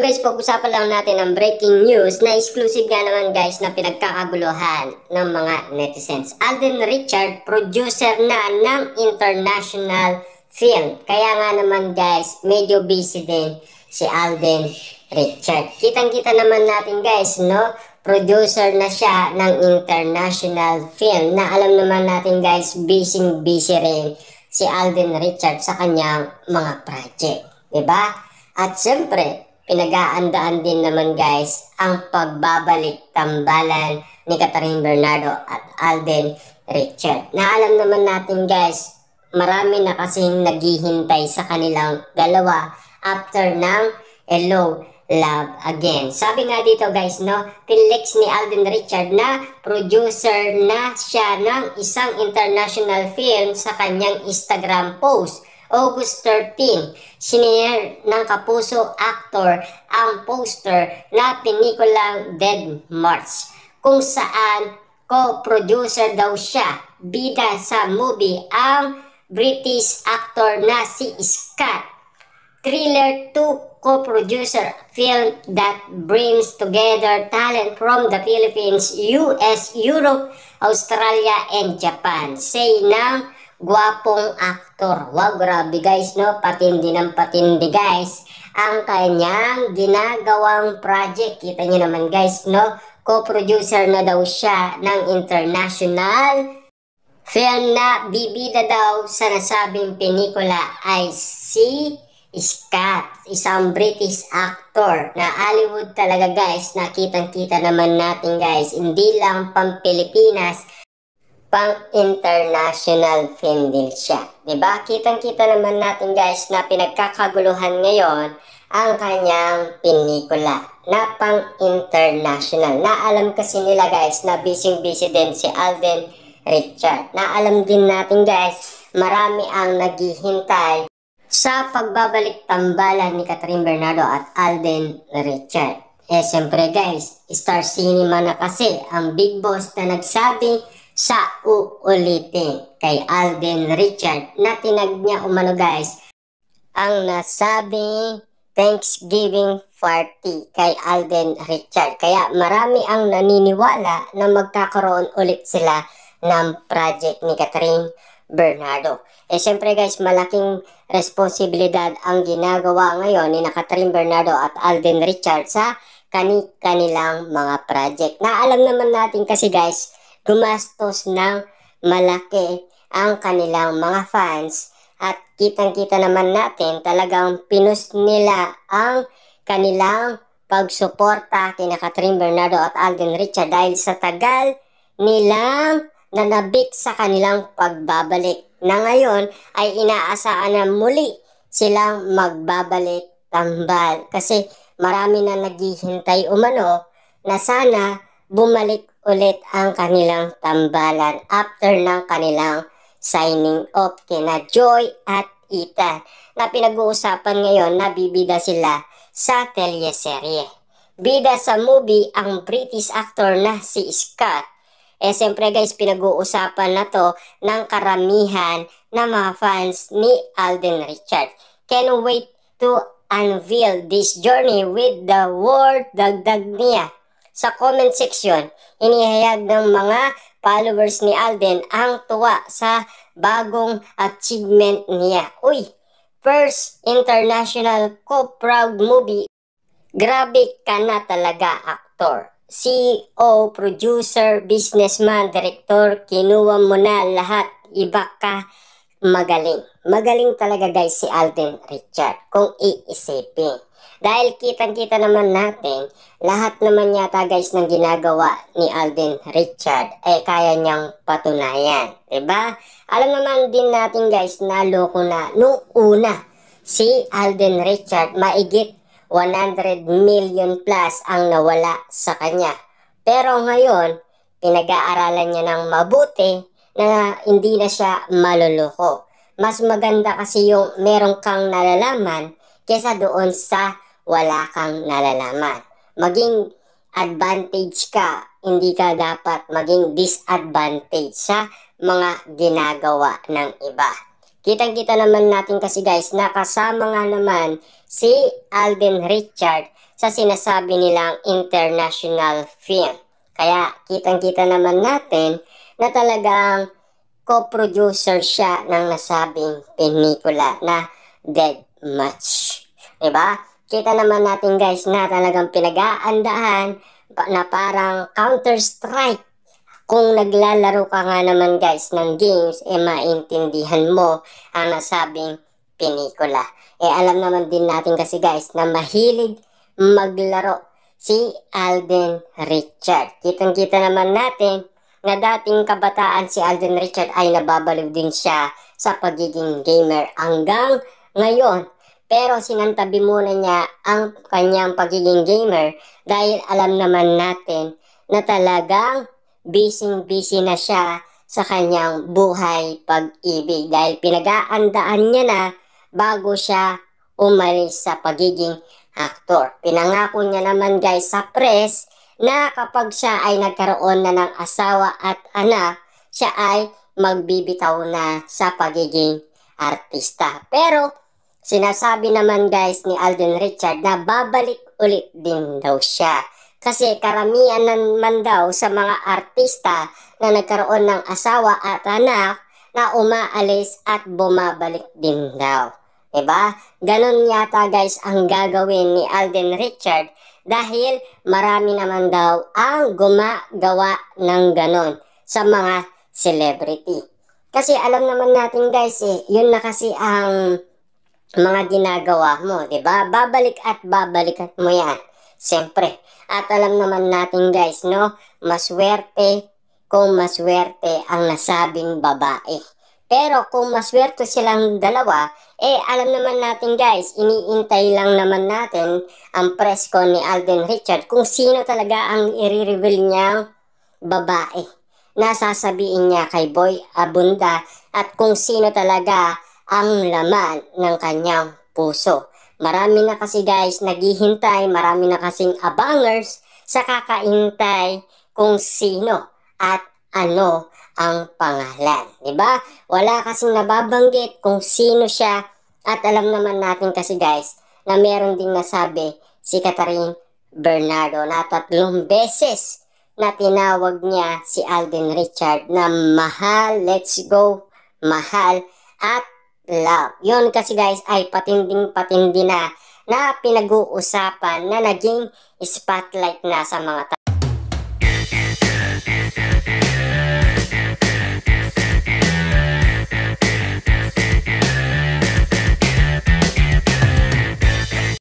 guys, pag-usapan lang natin ang breaking news na exclusive nga naman guys na pinagkakaguluhan ng mga netizens. Alden Richard, producer na ng international film. Kaya nga naman guys, medyo busy din si Alden Richard. Kitang-kita naman natin guys, no? Producer na siya ng international film na alam naman natin guys, busy rin si Alden Richard sa kanyang mga project. Diba? At syempre, pinag-aandaan din naman guys ang pagbabalik-tambalan ni Catherine Bernardo at Alden Richard. Na alam naman natin guys, marami na kasing naghihintay sa kanilang dalawa after ng Hello, Love Again. Sabi nga dito guys, no, pinlex ni Alden Richard na producer na siya ng isang international film sa kanyang Instagram post. August 13, sinare ng kapuso actor ang poster na pelikulang Dead March, kung saan co-producer daw siya. Bida sa movie ang British actor na si Scott. Thriller 2 co-producer film that brings together talent from the Philippines, US, Europe, Australia, and Japan. Say ng gwapong aktor. Wow, grabe guys, no? Patindi ng patindi guys ang kanyang ginagawang project. Kita nyo naman guys, no? Co-producer na daw siya ng international film na bibida daw sa nasabing pelikula ay si Scott, isang British actor na Hollywood talaga guys. Nakitang-kita naman natin guys, hindi lang pang Pilipinas, pang-international film din siya. Diba? Kitang-kita naman natin guys na pinagkakaguluhan ngayon ang kanyang pelikula na pang-international. Naalam kasi nila guys na busy din si Alden Richard. Naalam din natin guys, marami ang naghihintay sa pagbabalik-tambalan ni Catherine Bernardo at Alden Richard. Siyempre guys, Star Cinema na kasi ang big boss na nagsabi sa uulitin kay Alden Richard na tinag niya umano guys ang nasabing Thanksgiving party kay Alden Richard. Kaya marami ang naniniwala na magkakaroon ulit sila ng project ni Catherine Bernardo. Siyempre guys, malaking responsibilidad ang ginagawa ngayon ni Catherine Bernardo at Alden Richard sa kanilang mga project. Na alam naman natin kasi guys, gumastos ng malaki ang kanilang mga fans at kitang-kita naman natin talagang pinus nila ang kanilang pagsuporta kina Catherine Bernardo at Alden Richard dahil sa tagal nilang nanabik sa kanilang pagbabalik na ngayon ay inaasahan na muli silang magbabalik tambal kasi marami na naghihintay umano na sana bumalik ulit ang kanilang tambalan after ng kanilang signing off kina Joy at Ethan na pinag-uusapan ngayon na bibida sila sa teleserye. Bida sa movie ang British actor na si Scott. Siyempre guys, pinag-uusapan na to ng karamihan na mga fans ni Alden Richard. Can't wait to unveil this journey with the world, dagdag niya. Sa comment section, inihayag ng mga followers ni Alden ang tuwa sa bagong achievement niya. Uy, first international co-proud movie. Grabe ka na talaga, aktor. CEO, producer, businessman, director, kinuha mo na lahat. Iba ka, magaling. Magaling talaga guys si Alden Richard kung iisipin. Dahil kitang-kita naman natin, lahat naman yata guys ng ginagawa ni Alden Richard ay kaya niyang patunayan. Diba? Alam naman din natin guys na loko na nung una si Alden Richard, maigit 100 million plus ang nawala sa kanya. Pero ngayon, pinag-aaralan niya ng mabuti na hindi na siya maluloko. Mas maganda kasi yung meron kang nalalaman kesa doon sa wala kang nalalaman. Maging advantage ka, hindi ka dapat maging disadvantage sa mga ginagawa ng iba. Kitang-kita naman natin kasi guys na kasama nga naman si Alden Richard sa sinasabi nilang international film. Kaya kitang-kita naman natin na talagang co-producer siya ng nasabing pelikula na Dead Match. Diba? Kita naman natin guys na talagang pinag-aandaan na parang Counter-Strike. Kung naglalaro ka nga naman guys ng games, maintindihan mo ang nasabing pelikula. Alam naman din natin kasi guys na mahilig maglaro si Alden Richard. Kitang-kita naman natin na dating kabataan si Alden Richard ay nababaliw din siya sa pagiging gamer hanggang ngayon. Pero sinantabi muna niya ang kanyang pagiging gamer dahil alam naman natin na talagang busy na siya sa kanyang buhay pag-ibig dahil pinag-aandaan niya na bago siya umalis sa pagiging aktor. Pinangako niya naman guys sa press na kapag siya ay nagkaroon na ng asawa at anak, siya ay magbibitaw na sa pagiging artista. Pero sinasabi naman guys ni Alden Richard na babalik ulit din daw siya. Kasi karamihan naman daw sa mga artista na nagkaroon ng asawa at anak na umaalis at bumabalik din daw. Diba? Ganon yata guys ang gagawin ni Alden Richard dahil marami naman daw ang gumagawa ng ganon sa mga celebrity. Kasi alam naman natin guys yun na kasi ang mga ginagawa mo, diba? Babalik at mo yan. Siyempre. At alam naman natin guys, no? Maswerte kung maswerte ang nasabing babae. Pero kung maswerte silang dalawa, alam naman natin guys, iniintay lang naman natin ang press con ni Alden Richard kung sino talaga ang i-reveal niyang babae na sasabihin niya kay Boy Abunda at kung sino talaga ang laman ng kanyang puso. Marami na kasi guys naghihintay, marami na kasing abangers sa kakaintay kung sino at ano ang pangalan. Diba? Wala kasing nababanggit kung sino siya at alam naman natin kasi guys na meron ding nasabi si Catherine Bernardo na 3 beses na tinawag niya si Alden Richard na mahal, let's go, mahal at love. Yun kasi guys ay patinding-patindi na pinag-uusapan na naging spotlight na sa mga